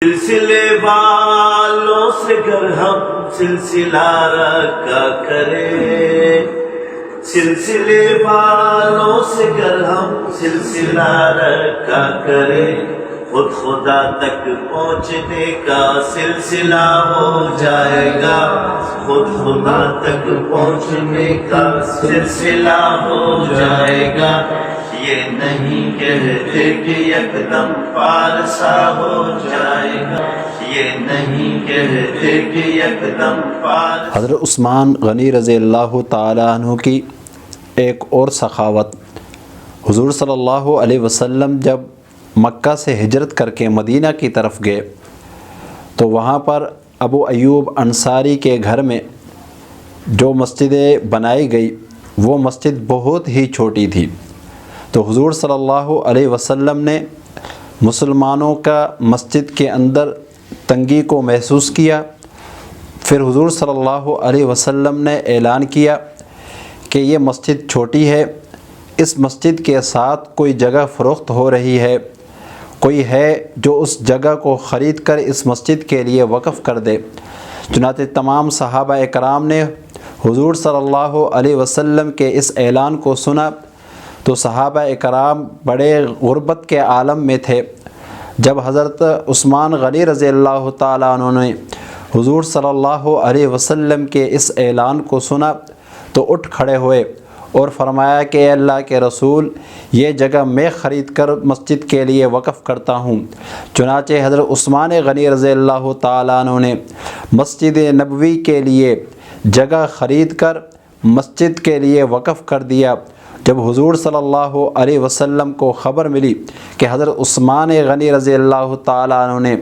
سلسلے والوں سے گر ہم سلسلہ رکھا کرے، سلسلے والوں سے گر ہم سلسلہ رکھا کرے، خود خدا تک پہنچنے کا سلسلہ ہو جائے گا، خود خدا تک پہنچنے کا سلسلہ ہو جائے گا۔ یہ نہیں کہتے کہ یکدم پارسا ہو جائے گا، یہ نہیں کہتے کہ یکدم پارسا۔ حضرت عثمان غنی رضی اللہ تعالیٰ عنہ کی ایک اور سخاوت، حضور صلی اللہ علیہ وسلم جب مکہ سے ہجرت کر کے مدینہ کی طرف گئے تو وہاں پر ابو ایوب انصاری کے گھر میں جو مسجد بنائی گئی وہ مسجد بہت ہی چھوٹی تھی، تو حضور صلی اللہ علیہ وسلم نے مسلمانوں کا مسجد کے اندر تنگی کو محسوس کیا۔ پھر حضور صلی اللہ علیہ وسلم نے اعلان کیا کہ یہ مسجد چھوٹی ہے، اس مسجد کے ساتھ کوئی جگہ فروخت ہو رہی ہے، کوئی ہے جو اس جگہ کو خرید کر اس مسجد کے لیے وقف کر دے۔ چنانچہ تمام صحابہ اکرام نے حضور صلی اللہ علیہ وسلم کے اس اعلان کو سنا تو صحابہ اکرام بڑے غربت کے عالم میں تھے۔ جب حضرت عثمان غنی رضی اللہ تعالیٰ عنہ نے حضور صلی اللہ علیہ وسلم کے اس اعلان کو سنا تو اٹھ کھڑے ہوئے اور فرمایا کہ اے اللہ کے رسول، یہ جگہ میں خرید کر مسجد کے لیے وقف کرتا ہوں۔ چنانچہ حضرت عثمان غنی رضی اللہ تعالیٰ عنہ نے مسجد نبوی کے لیے جگہ خرید کر مسجد کے لیے وقف کر دیا۔ جب حضور صلی اللہ علیہ وسلم کو خبر ملی کہ حضرت عثمان غنی رضی اللہ تعالیٰ عنہ نے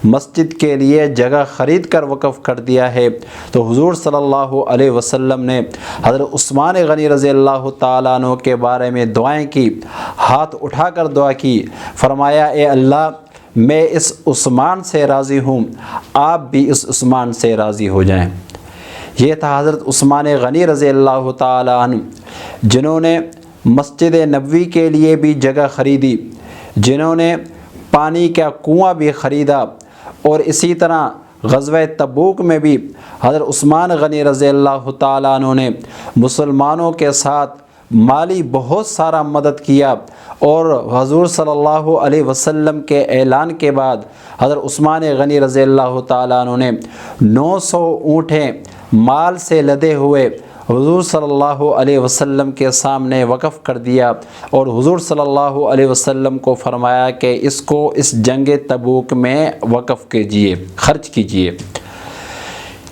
مسجد کے لیے جگہ خرید کر وقف کر دیا ہے تو حضور صلی اللہ علیہ وسلم نے حضرت عثمان غنی رضی اللہ تعالیٰ عنہ کے بارے میں دعائیں کی، ہاتھ اٹھا کر دعا کی، فرمایا اے اللہ، میں اس عثمان سے راضی ہوں، آپ بھی اس عثمان سے راضی ہو جائیں۔ یہ تھا حضرت عثمان غنی رضی اللہ تعالیٰ عنہ جنہوں نے مسجد نبوی کے لیے بھی جگہ خریدی، جنہوں نے پانی کا کنواں بھی خریدا، اور اسی طرح غزوہ تبوک میں بھی حضرت عثمان غنی رضی اللہ تعالیٰ عنہ نے مسلمانوں کے ساتھ مالی بہت سارا مدد کیا، اور حضور صلی اللہ علیہ وسلم کے اعلان کے بعد حضرت عثمان غنی رضی اللہ تعالیٰ عنہ نے 900 اونٹیں مال سے لدے ہوئے حضور صلی اللہ علیہ وسلم کے سامنے وقف کر دیا، اور حضور صلی اللہ علیہ وسلم کو فرمایا کہ اس کو اس جنگ تبوک میں وقف کیجیے، خرچ کیجیے۔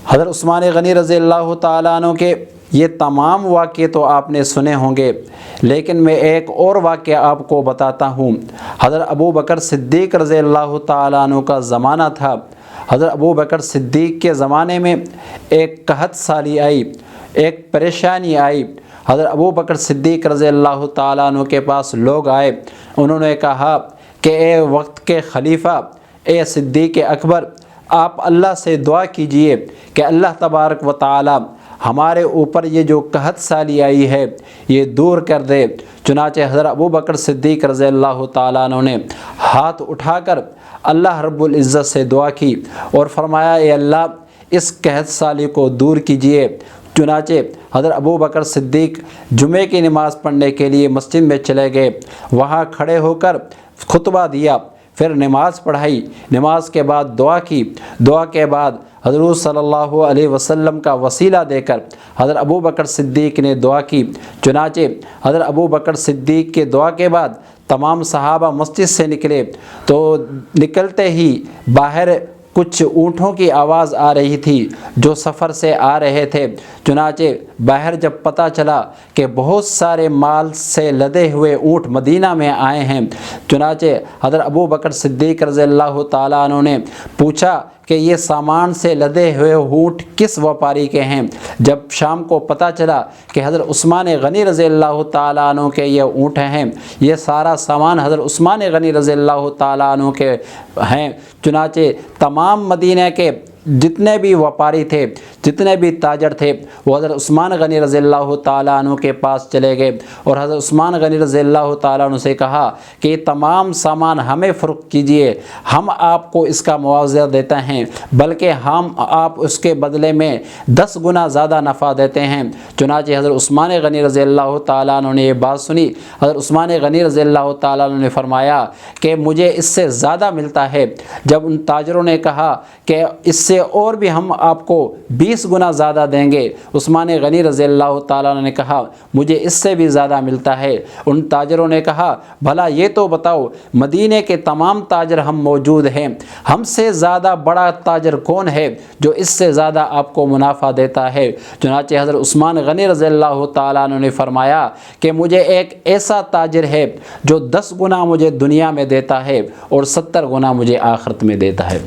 حضرت عثمان غنی رضی اللہ تعالیٰ عنہ کے یہ تمام واقعے تو آپ نے سنے ہوں گے، لیکن میں ایک اور واقعہ آپ کو بتاتا ہوں۔ حضرت ابو بکر صدیق رضی اللہ تعالیٰ عنہ کا زمانہ تھا۔ حضرت ابو بکر صدیق کے زمانے میں ایک قحط سالی آئی، ایک پریشانی آئی۔ حضرت ابو بکر صدیق رضی اللہ تعالیٰ عنہ کے پاس لوگ آئے، انہوں نے کہا کہ اے وقت کے خلیفہ، اے صدیق اکبر، آپ اللہ سے دعا کیجئے کہ اللہ تبارک و تعالی ہمارے اوپر یہ جو قحط سالی آئی ہے یہ دور کر دے۔ چنانچہ حضرت ابو بکر صدیق رضی اللہ تعالیٰ عنہ نے ہاتھ اٹھا کر اللہ رب العزت سے دعا کی اور فرمایا اے اللہ، اس قحط سالی کو دور کیجئے۔ چنانچہ حضرت ابو بکر صدیق جمعے کی نماز پڑھنے کے لیے مسجد میں چلے گئے، وہاں کھڑے ہو کر خطبہ دیا، پھر نماز پڑھائی، نماز کے بعد دعا کی، دعا کے بعد حضرت صلی اللہ علیہ وسلم کا وسیلہ دے کر حضرت ابو بکر صدیق نے دعا کی۔ چنانچہ حضرت ابو بکر صدیق کے دعا کے بعد تمام صحابہ مسجد سے نکلے تو نکلتے ہی باہر کچھ اونٹوں کی آواز آ رہی تھی جو سفر سے آ رہے تھے۔ چنانچہ باہر جب پتہ چلا کہ بہت سارے مال سے لدے ہوئے اونٹ مدینہ میں آئے ہیں، چنانچہ حضرت ابو بکر صدیق رضی اللہ تعالیٰ عنہ نے پوچھا کہ یہ سامان سے لدے ہوئے اونٹ کس وپاری کے ہیں۔ جب شام کو پتہ چلا کہ حضرت عثمان غنی رضی اللہ تعالیٰ عنہ کے یہ اونٹ ہیں، یہ سارا سامان حضرت عثمان غنی رضی اللہ تعالیٰ عنہ کے ہیں، چنانچہ تمام مدینہ کے जितने भी व्यापारी थे, जितने भी ताजर थे, वो हज़रत उस्मान गनी रज़ी अल्लाह ताला अन्हु के पास चले गए और हज़रत उस्मान गनी रज़ी अल्लाह ताला अन्हु से कहा कि ये तमाम सामान हमें फ़रोख्त कीजिए, हम आपको इसका मुआवजा देते हैं, बल्कि हम आप उसके बदले में 10 गुना ज़्यादा नफ़ा देते हैं। चुनांचे हज़रत उस्मान गनी रज़ी अल्लाह ताला अन्हु ने ये बात सुनी। हज़रत उस्मान गनी रज़ी अल्लाह ताला अन्हु ने फरमाया कि मुझे इससे ज़्यादा मिलता है। जब उन ताजरों ने कहा कि इससे और भी हम आपको 20 गुना ज़्यादा देंगे, उस्मान गनी रज़ी अल्लाह ताला अन्हु ने कहा मुझे इससे भी ज़्यादा मिलता है। उन ताजरों ने कहा भला ये तो बताओ, मदीने के तमाम ताजर हम मौजूद हैं, हमसे ज़्यादा बड़ा ताजर कौन है जो इससे ज़्यादा आपको मुनाफा देता है? चुनांचे हज़रत उस्मान गनी रज़ी अल्लाह ताला अन्हु ने फरमाया कि मुझे एक ऐसा ताजर है जो 10 गुना मुझे दुनिया में देता है और 70 गुना मुझे आखिरत में देता है।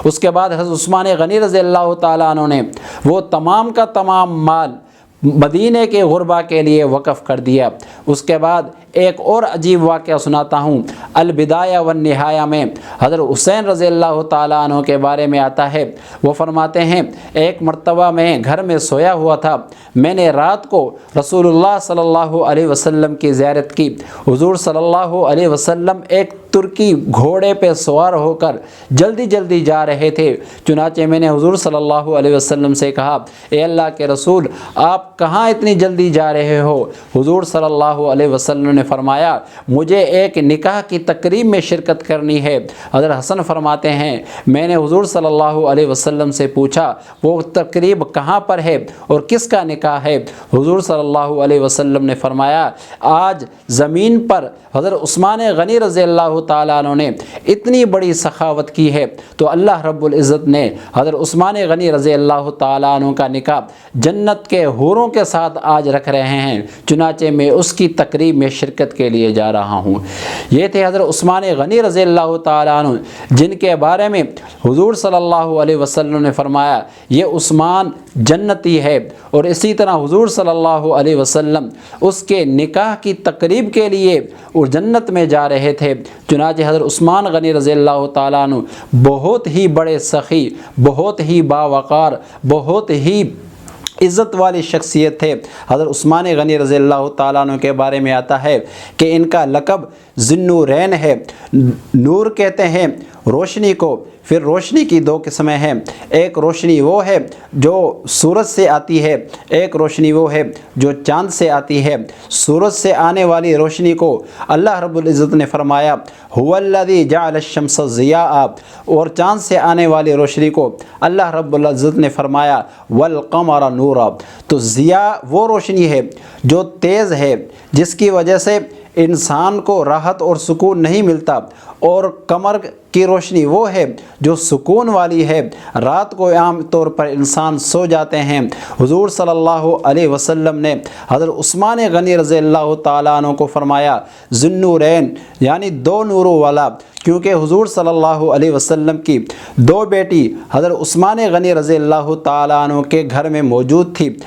उसके बाद हज़रत उस्मान गनी रज़ी अल्लाह ताला अन्हु ने वो तमाम का तमाम माल मदीने के गुरबा के लिए वक़फ़ कर दिया। उसके बाद एक और अजीब वाक़या सुनाता हूँ। अल-बिदाया व निहाया में हज़रत हुसैन रज़ी अल्लाह ताला अन्हु के बारे में आता है, वो फरमाते हैं एक मर्तबा मैं घर में सोया हुआ था, मैंने रात को रसूलुल्लाह सल्लल्लाहु अलैहि वसल्लम की ज़ियारत की। हुज़ूर सल्लल्लाहु अलैहि वसल्लम एक तुर्की घोड़े पे सवार होकर जल्दी जल्दी जा रहे थे। चुनांचे मैंने हुज़ूर सल्लल्लाहु अलैहि वसल्लम से कहा ए अल्लाह के रसूल, आप कहाँ इतनी जल्दी जा रहे हो? हुज़ूर सल्लल्लाहु अलैहि वसल्लम ने फरमाया मुझे एक निकाह की तकरीब में शिरकत करनी है। हज़रत हसन फरमाते हैं मैंने हुज़ूर सल्लल्लाहु अलैहि वसल्लम से पूछा वो तकरीब कहाँ पर है और किसका निकाह है? हुज़ूर सल्लल्लाहु अलैहि वसल्लम ने फरमाया आज ज़मीन पर हज़रत उस्मान गनी रज़ी अल्लाह ताला अन्हु ने इतनी बड़ी सखावत की है तो अल्लाह रब्बुल इज़्ज़त ने हज़रत उस्मान गनी रज़ी अल्लाह ताला अन्हु का निकाह जन्नत के हूरों के साथ आज रख रहे हैं। चुनांचे मैं उसकी तकरीब में शिरकत के लिए जा रहा हूँ। ये थे हज़रत उस्मान गनी रज़ी अल्लाह ताला अन्हु, जिनके बारे में हुज़ूर सल्लल्लाहु अलैहि वसल्लम ने फरमाया ये उस्मान जन्नती है। और इसी तरह हुज़ूर सल्लल्लाहु अलैहि वसल्लम उसके निकाह की तकरीब के लिए और जन्नत में जा रहे थे। चुनांचे हज़रत उस्मान गनी रज़ी अल्लाह ताला अन्हु बहुत ही बड़े सखी, बहुत ही बावक़ार, बहुत ही इज़्ज़त वाली शख्सियत थे। हज़रत उस्मान गनी रज़ी अल्लाह ताला अन्हु के बारे में आता है कि इनका लक़ब ज़ुन्नूरैन है। नूर कहते हैं रोशनी को, फिर रोशनी की 2 किस्में हैं। एक रोशनी वो है जो सूरज से आती है, एक रोशनी वो है जो चाँद से आती है। सूरज से आने वाली रोशनी को अल्लाह रब्बुल इज़्ज़त ने फरमाया हुवल्लज़ी जअल अश-शम्स ज़ियाअ, और चाँद से आने वाली रोशनी को अल्लाह रब्बुल इज़्ज़त ने फरमाया वल क़मर नूरा। तो ज़िया वो रोशनी है जो तेज़ है, जिसकी वजह से इंसान को राहत और सुकून नहीं मिलता, और कमर की रोशनी वो है जो सुकून वाली है। रात को आम तौर पर इंसान सो जाते हैं। हुज़ूर सल्लल्लाहु अलैहि वसल्लम ने हज़रत उस्मान गनी रज़ी अल्लाह ताला अन्हु को फरमाया ज़ुन्नूरैन, यानी 2 नूरों वाला, क्योंकि हुज़ूर सल्लल्लाहु अलैहि वसल्लम की 2 बेटी हज़रत उस्मान गनी रज़ी अल्लाह ताला अन्हु के घर में मौजूद थी।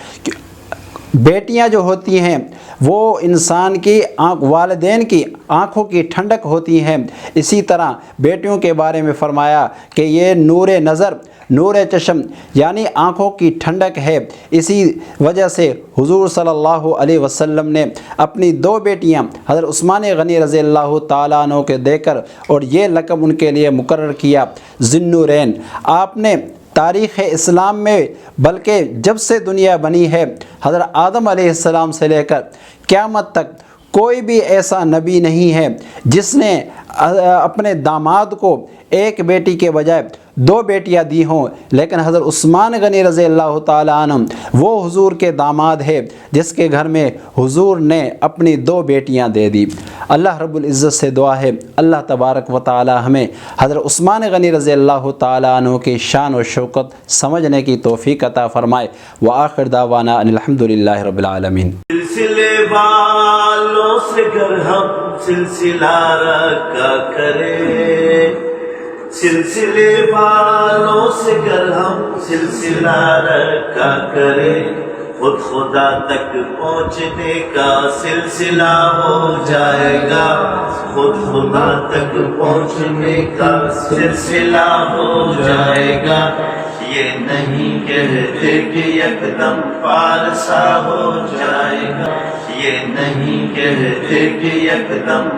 बेटियां जो होती हैं वो इंसान की वालिदैन की आँखों की ठंडक होती हैं। इसी तरह बेटियों के बारे में फरमाया कि ये नूर नज़र, नूर चश्म, यानी आँखों की ठंडक है। इसी वजह से हुज़ूर सल्लल्लाहु अलैहि वसल्लम ने अपनी 2 बेटियां हज़रत उस्मान गनी रज़ी अल्लाह ताला अन्हु के देकर और ये लक़ब उनके लिए मुकर्रर किया ज़ुन्नूरैन। आपने तारीख़ इस्लाम में, बल्कि जब से दुनिया बनी है हज़रत आदम अलैहिस्सलाम से लेकर क़यामत तक कोई भी ऐसा नबी नहीं है जिसने अपने दामाद को एक बेटी के बजाय 2 बेटियां दी हों। लेकिन हज़रत उस्मान गनी रज़ी अल्लाह ताला अन्हु वो हुज़ूर के दामाद है जिसके घर में हुज़ूर ने अपनी 2 बेटियां दे दी। अल्लाह रब्बुल इज़्ज़त से दुआ है अल्लाह तबारक व तआला हमें हज़रत उस्मान गनी रज़ी अल्लाह ताला अन्हु की शान और शौकत समझने की तौफ़ीक़ अता फ़रमाए। व आखिर दावाना अनिल हम्दुलिल्लाहि रब्बिल आलमीन। सिलसिले वालों से कर हम सिलसिला रखा करें, सिलसिले वालों से कर हम सिलसिला रखा करें, खुद खुदा तक पहुँचने का सिलसिला हो जाएगा, खुद खुदा तक पहुँचने का सिलसिला हो जाएगा। یہ نہیں کہتے کہ یکدم پارسا ہو جائے گا، یہ نہیں کہتے کہ یکدم